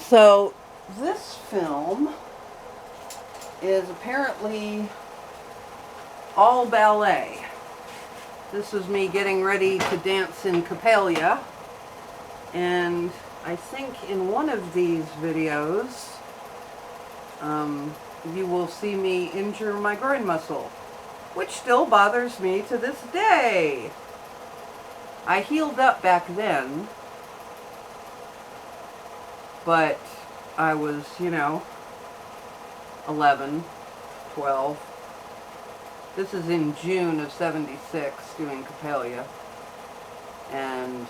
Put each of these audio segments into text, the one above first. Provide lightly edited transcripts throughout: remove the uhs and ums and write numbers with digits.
So this film is apparently all ballet. This is me getting ready to dance in Coppelia, and I think in one of these videos you will see me injure my groin muscle, which still bothers me to this day. I healed up back then, but I was, 11, 12. This is in June of '76 doing Coppelia, and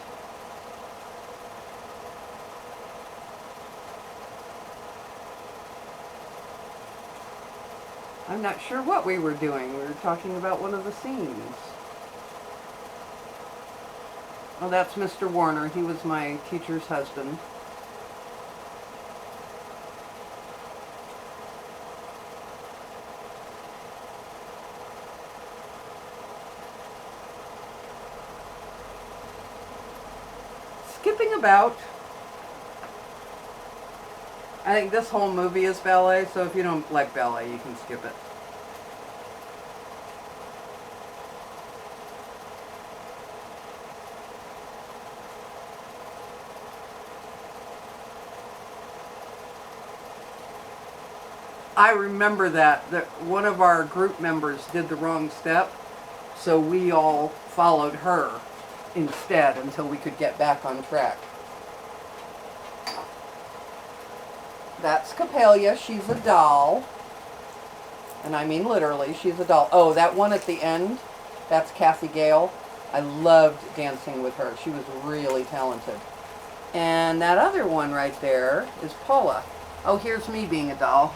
I'm not sure what we were doing. We were talking about one of the scenes. Oh, that's Mr. Warner. He was my teacher's husband. Skipping about. I think this whole movie is ballet, so if you don't like ballet, you can skip it. I remember that one of our group members did the wrong step, so we all followed her instead until we could get back on track. That's Coppelia. She's a doll. And I mean literally, she's a doll. Oh, that one at the end, that's Kathy Gale. I loved dancing with her. She was really talented. And that other one right there is Paula. Oh, here's me being a doll.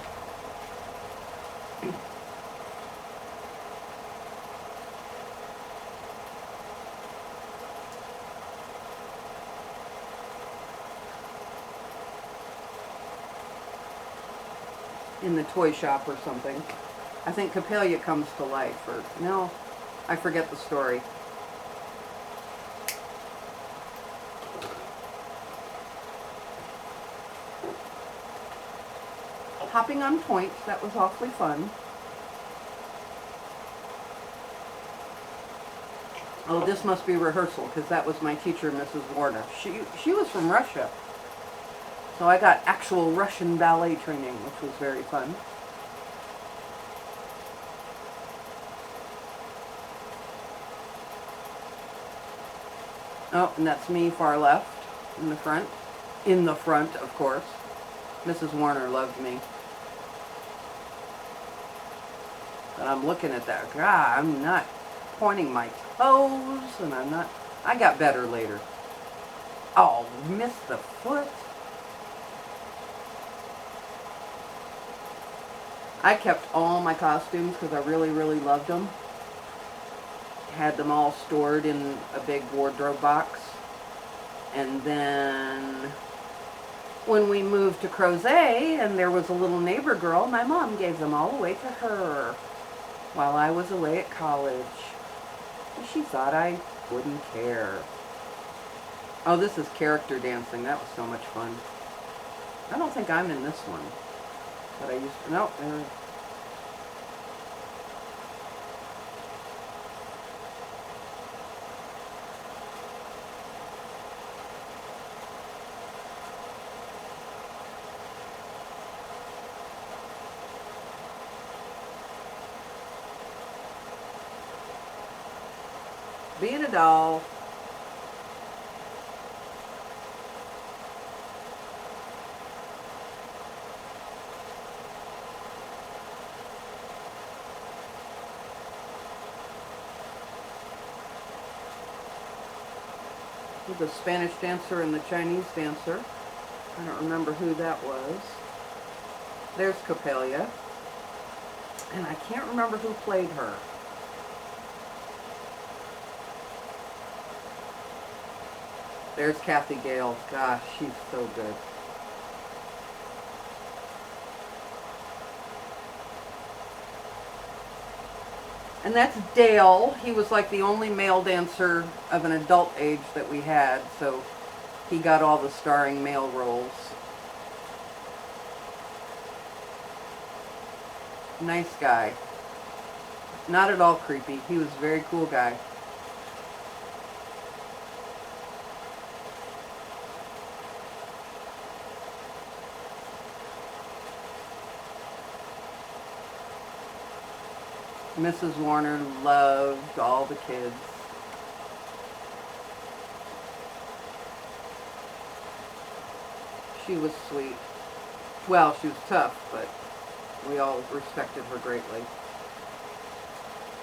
In the toy shop or something. I think Coppelia comes to life, or no, I forget the story. Hopping on points, that was awfully fun. Oh, this must be rehearsal, because that was my teacher, Mrs. Warner. She was from Russia. So I got actual Russian ballet training, which was very fun. Oh, and that's me far left, in the front. In the front, of course. Mrs. Warner loved me. But I'm looking at that. God, I'm not pointing my toes, and I got better later. Oh, missed the foot. I kept all my costumes because I really, really loved them. Had them all stored in a big wardrobe box. And then when we moved to Crozet and there was a little neighbor girl, my mom gave them all away to her while I was away at college. And she thought I wouldn't care. Oh, this is character dancing. That was so much fun. I don't think I'm in this one. But I used to, no, being a doll. The Spanish dancer and the Chinese dancer. I don't remember who that was. There's Coppelia. And I can't remember who played her. There's Kathy Gale. Gosh, she's so good. And that's Dale. He was like the only male dancer of an adult age that we had, so he got all the starring male roles. Nice guy. Not at all creepy. He was a very cool guy. Mrs. Warner loved all the kids. She was sweet. Well, she was tough, but we all respected her greatly.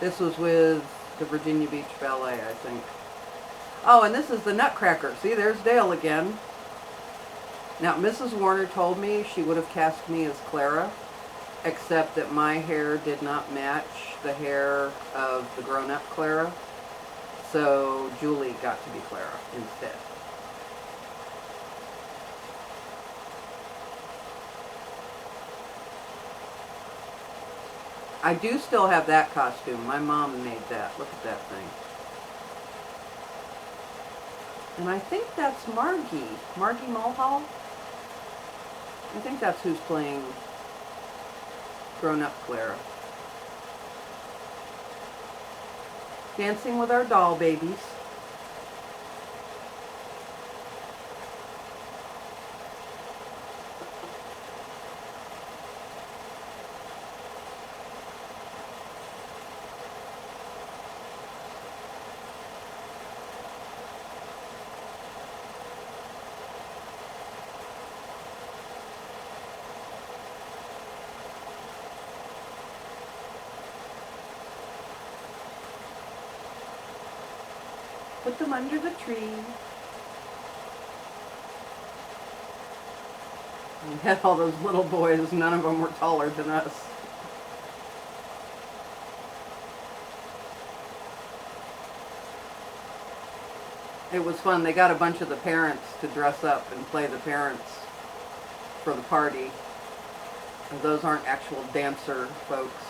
This was with the Virginia Beach Ballet, I think. Oh, and this is the Nutcracker. See, there's Dale again. Now, Mrs. Warner told me she would have cast me as Clara, except that my hair did not match the hair of the grown-up Clara, so Julie got to be Clara instead. I do still have that costume. My mom made that. Look at that thing. And I think that's Margie Mulhall. I think that's who's playing grown-up Clara. Dancing with our doll babies. Put them under the tree. We had all those little boys, none of them were taller than us. It was fun. They got a bunch of the parents to dress up and play the parents for the party. And those aren't actual dancer folks.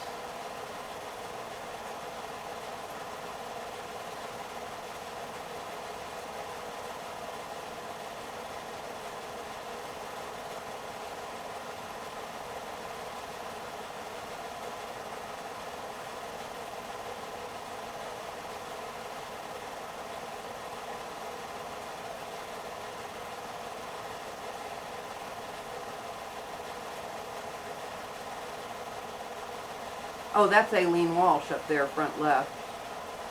Oh, that's Aileen Walsh up there, front left,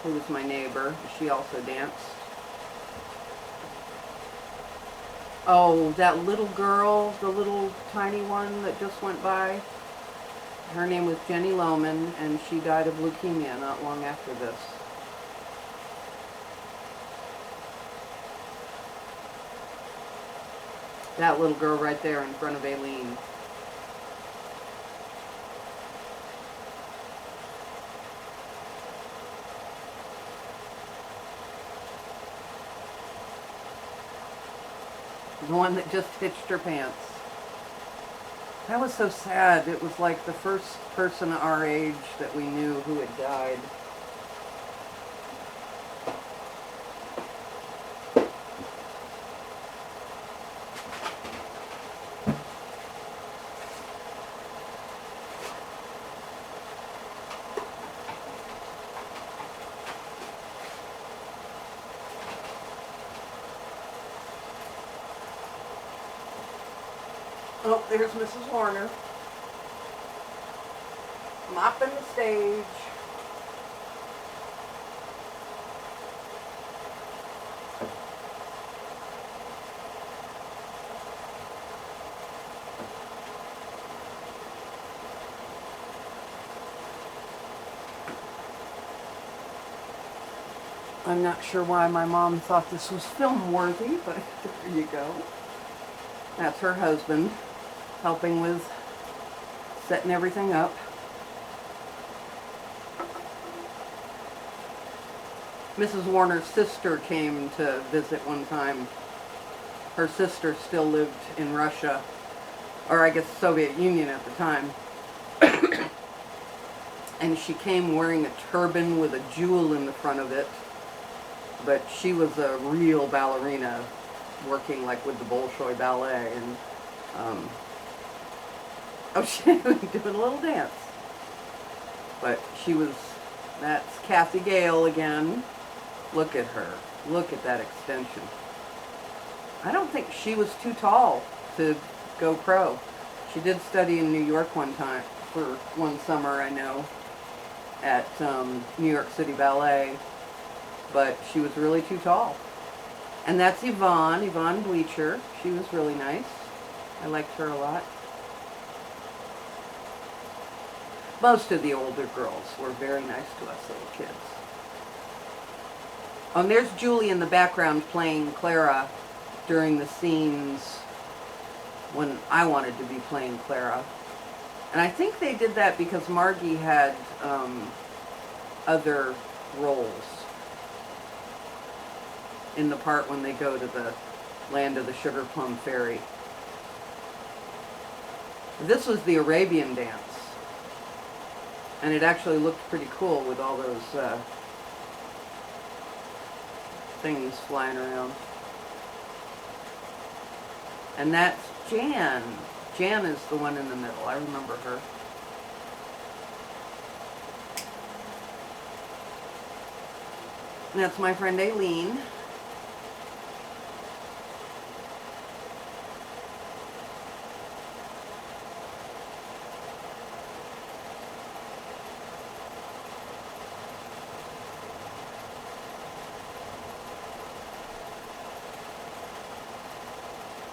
who was my neighbor. She also danced. Oh, that little girl, the little tiny one that just went by, her name was Jenny Lohman, and she died of leukemia not long after this. That little girl right there in front of Aileen. The one that just hitched her pants. That was so sad. It was like the first person our age that we knew who had died. Oh, there's Mrs. Warner. Mopping the stage. I'm not sure why my mom thought this was film worthy, but there you go. That's her husband, helping with setting everything up. Mrs. Warner's sister came to visit one time. Her sister still lived in Russia, or I guess Soviet Union at the time. And she came wearing a turban with a jewel in the front of it. But she was a real ballerina, working like with the Bolshoi Ballet, and oh, she was doing a little dance. But that's Kathy Gale again. Look at her. Look at that extension. I don't think she was too tall to go pro. She did study in New York one time, for one summer, I know, at New York City Ballet, but she was really too tall. And that's Yvonne Bleacher. She was really nice. I liked her a lot. Most of the older girls were very nice to us little kids. Oh, and there's Julie in the background playing Clara during the scenes when I wanted to be playing Clara. And I think they did that because Margie had other roles in the part when they go to the land of the Sugar Plum Fairy. This was the Arabian dance. And it actually looked pretty cool with all those things flying around. And that's Jan. Jan is the one in the middle. I remember her. And that's my friend Aileen.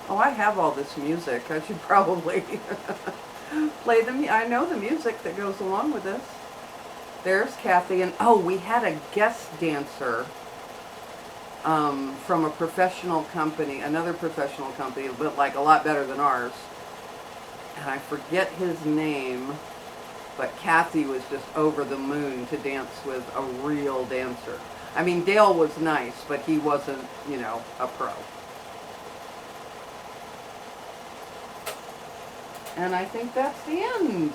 Oh, I have all this music. I should probably play them. I know the music that goes along with this. There's Kathy, and oh, we had a guest dancer from a professional company, another professional company, but like a lot better than ours. And I forget his name, but Kathy was just over the moon to dance with a real dancer. I mean, Dale was nice, but he wasn't, you know, a pro. And I think that's the end.